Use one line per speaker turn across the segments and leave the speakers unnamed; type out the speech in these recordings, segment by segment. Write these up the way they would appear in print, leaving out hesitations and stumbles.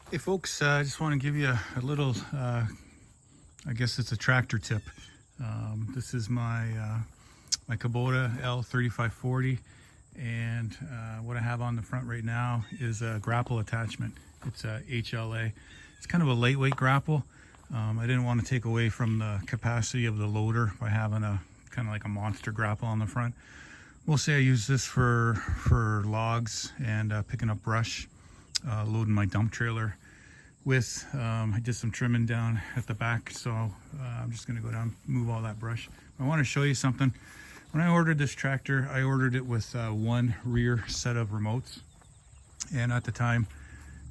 Hey folks, I just want to give you a little, I guess it's a tractor tip. This is my Kubota L3540, and what I have on the front right now is a grapple attachment. It's a HLA. It's kind of a lightweight grapple. I didn't want to take away from the capacity of the loader by having a kind of like a monster grapple on the front. We'll say I use this for logs and picking up brush, loading my dump trailer with. I did some trimming down at the back, so I'm just going to go down, move all that brush. I want to show you something. When I ordered this tractor, I ordered it with one rear set of remotes, and at the time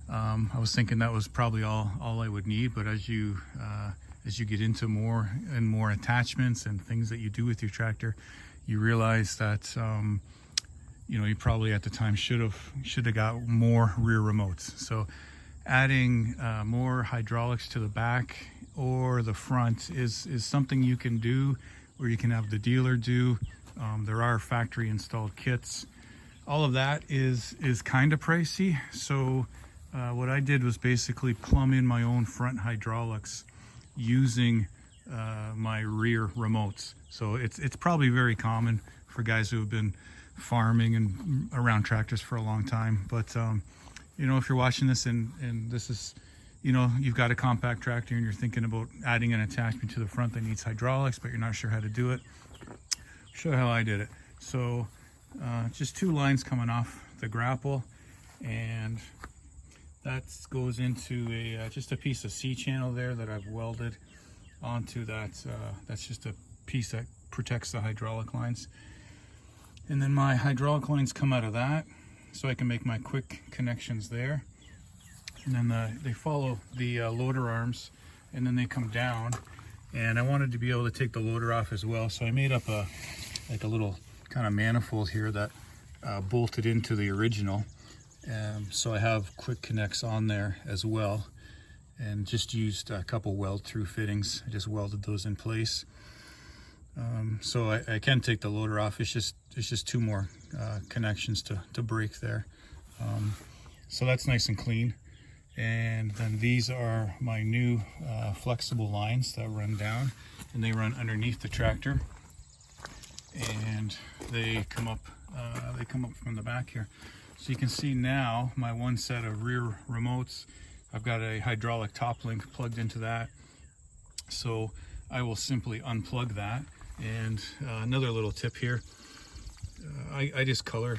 I was thinking that was probably all I would need. But as you get into more and more attachments and things that you do with your tractor, you realize that you probably at the time should have got more rear remotes. So adding more hydraulics to the back or the front is something you can do, or you can have the dealer do. There are factory installed kits. All of that is kind of pricey. So what I did was basically plumb in my own front hydraulics using my rear remotes. So it's probably very common for guys who have been farming and around tractors for a long time. But if you're watching this and this is, you've got a compact tractor and you're thinking about adding an attachment to the front that needs hydraulics, but you're not sure how to do it, I'll show you how I did it. So just two lines coming off the grapple, and that goes into just a piece of C-channel there that I've welded onto that. That's just a piece that protects the hydraulic lines. And then my hydraulic lines come out of that, so I can make my quick connections there. And then they follow the loader arms, and then they come down. And I wanted to be able to take the loader off as well, so I made up a little kind of manifold here that bolted into the original. So I have quick connects on there as well, and just used a couple weld through fittings. I just welded those in place. So I can take the loader off. It's just two more connections to break there. So that's nice and clean. And then these are my new flexible lines that run down, and they run underneath the tractor, and they come up from the back here. So you can see now my one set of rear remotes, I've got a hydraulic top link plugged into that. So I will simply unplug that. And another little tip here, I just color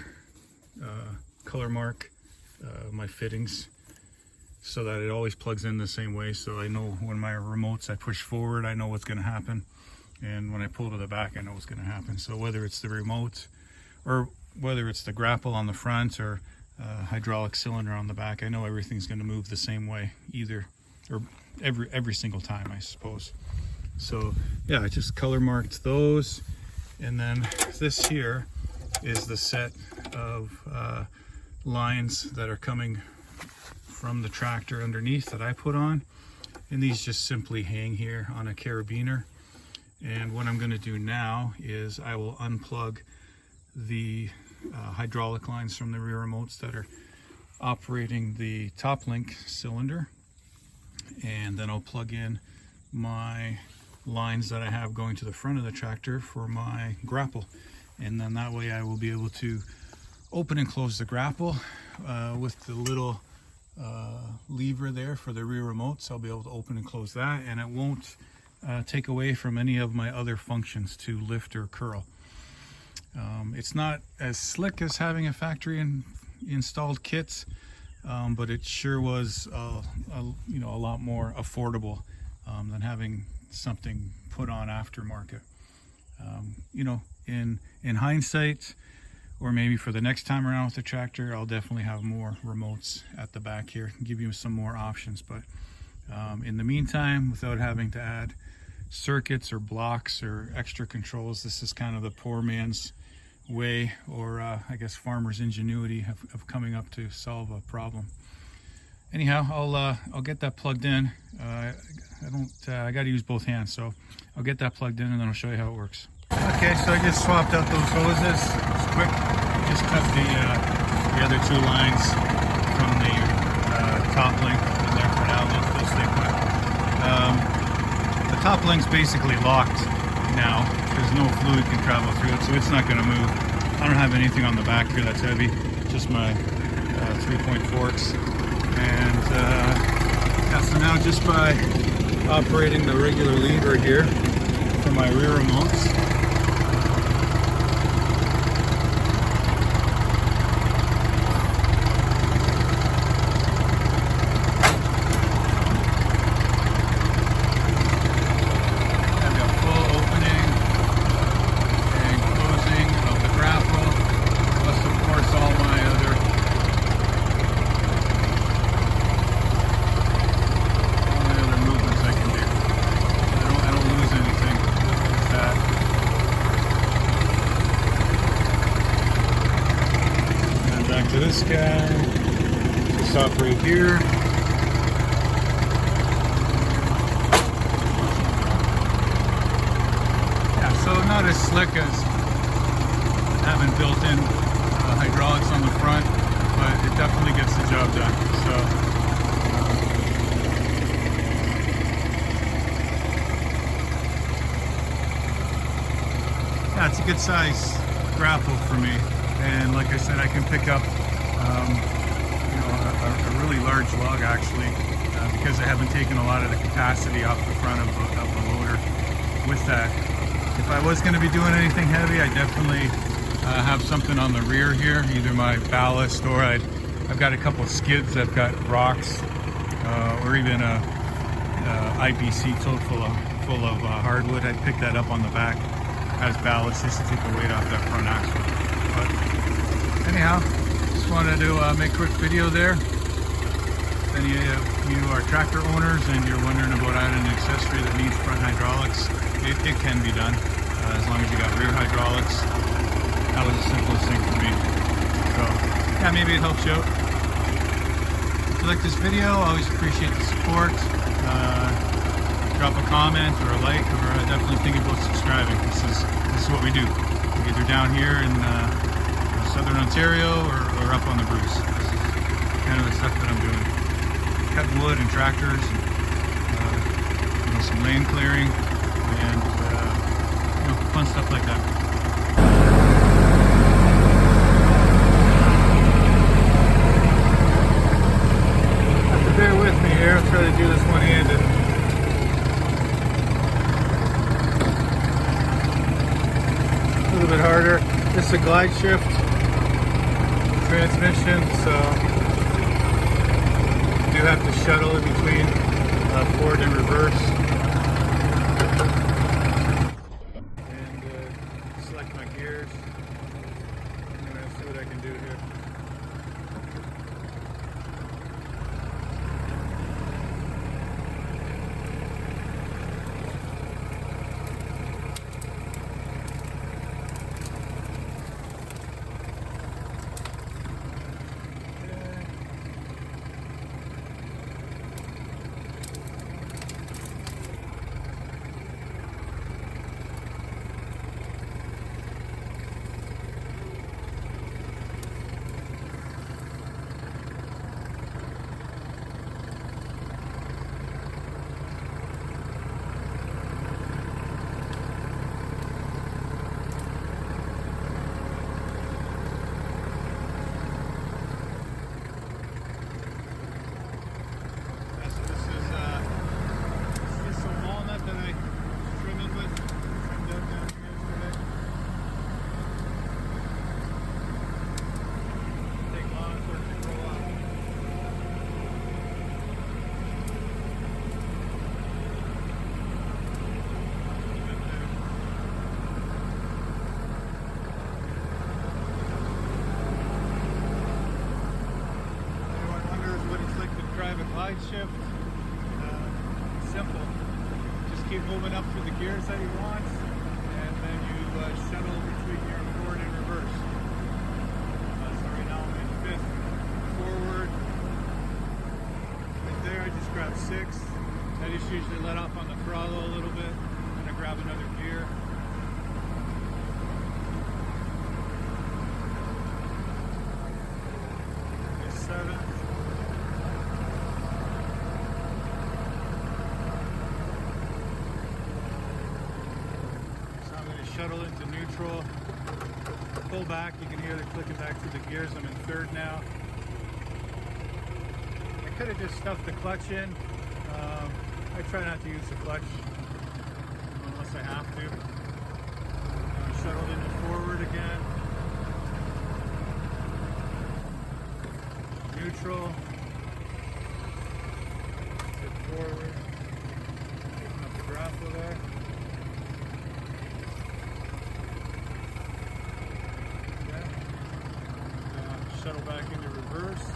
mark my fittings so that it always plugs in the same way. So I know when my remotes I push forward, I know what's going to happen, and when I pull to the back, I know what's going to happen. So whether it's the remote or whether it's the grapple on the front or hydraulic cylinder on the back, I know everything's going to move the same way every single time, I suppose. So yeah, I just color marked those. And then this here is the set of lines that are coming from the tractor underneath that I put on, and these just simply hang here on a carabiner. And what I'm going to do now is I will unplug the hydraulic lines from the rear remotes that are operating the top link cylinder, and then I'll plug in my lines that I have going to the front of the tractor for my grapple. And then that way I will be able to open and close the grapple with the little lever there for the rear remotes. I'll be able to open and close that, and it won't take away from any of my other functions to lift or curl. It's not as slick as having a factory installed kit, but it sure was a lot more affordable than having something put on aftermarket. In hindsight, or maybe for the next time around with the tractor, I'll definitely have more remotes at the back here and give you some more options. But in the meantime, without having to add circuits or blocks or extra controls, this is kind of the poor man's way, or I guess farmer's ingenuity of coming up to solve a problem. Anyhow, I'll get that plugged in. I got to use both hands, so I'll get that plugged in and then I'll show you how it works. Okay, so I just swapped out those hoses. It's quick. Just cut the other two lines from the top link of top link's basically locked now. There's no fluid can travel through it, so it's not going to move. I don't have anything on the back here that's heavy, just my 3-point forks. And yeah, so now just by operating the regular lever here for my rear remotes, to this guy, just operate here. Yeah, so not as slick as having built-in hydraulics on the front, but it definitely gets the job done. So yeah, it's a good size grapple for me. And like I said, I can pick up you know, a really large log actually, because I haven't taken a lot of the capacity off the front of the loader with that. If I was going to be doing anything heavy, I definitely have something on the rear here, either my ballast or I've got a couple of skids that have got rocks, or even a IBC tote full of hardwood. I'd pick that up on the back as ballast just to take the weight off that front axle. But anyhow, just wanted to make a quick video there. If any of you are tractor owners and you're wondering about adding an accessory that needs front hydraulics, it can be done, as long as you got rear hydraulics. That was the simplest thing for me. So yeah, maybe it helps you out. If you like this video, I always appreciate the support. Drop a comment or a like, or definitely think about subscribing. This is what we do. We're either down here in Southern Ontario or up on the Bruce. This is kind of the stuff that I'm doing. Cutting wood and tractors, you know, some lane clearing, and you know, fun stuff like that. Have to bear with me here. I'll try to do this one-handed. A little bit harder. This is a glide shift transmission, so you do have to shuttle in between forward and reverse, and select my gears. I'm going to see what I can do here. Glide shift, simple. Just keep moving up through the gears that you want, and then you shuttle between your forward and reverse. So right now I'm in fifth forward. Right there, I just grabbed 6. I just usually let off on the throttle a little bit, and I grab another gear. There's 7. shuttle into neutral. Pull back, you can hear the clicking back through the gears. I'm in third now. I could have just stuffed the clutch in. I try not to use the clutch unless I have to. Shuttled into forward again. Neutral. Tip forward. Open up the grapple there. Shuttle back into reverse.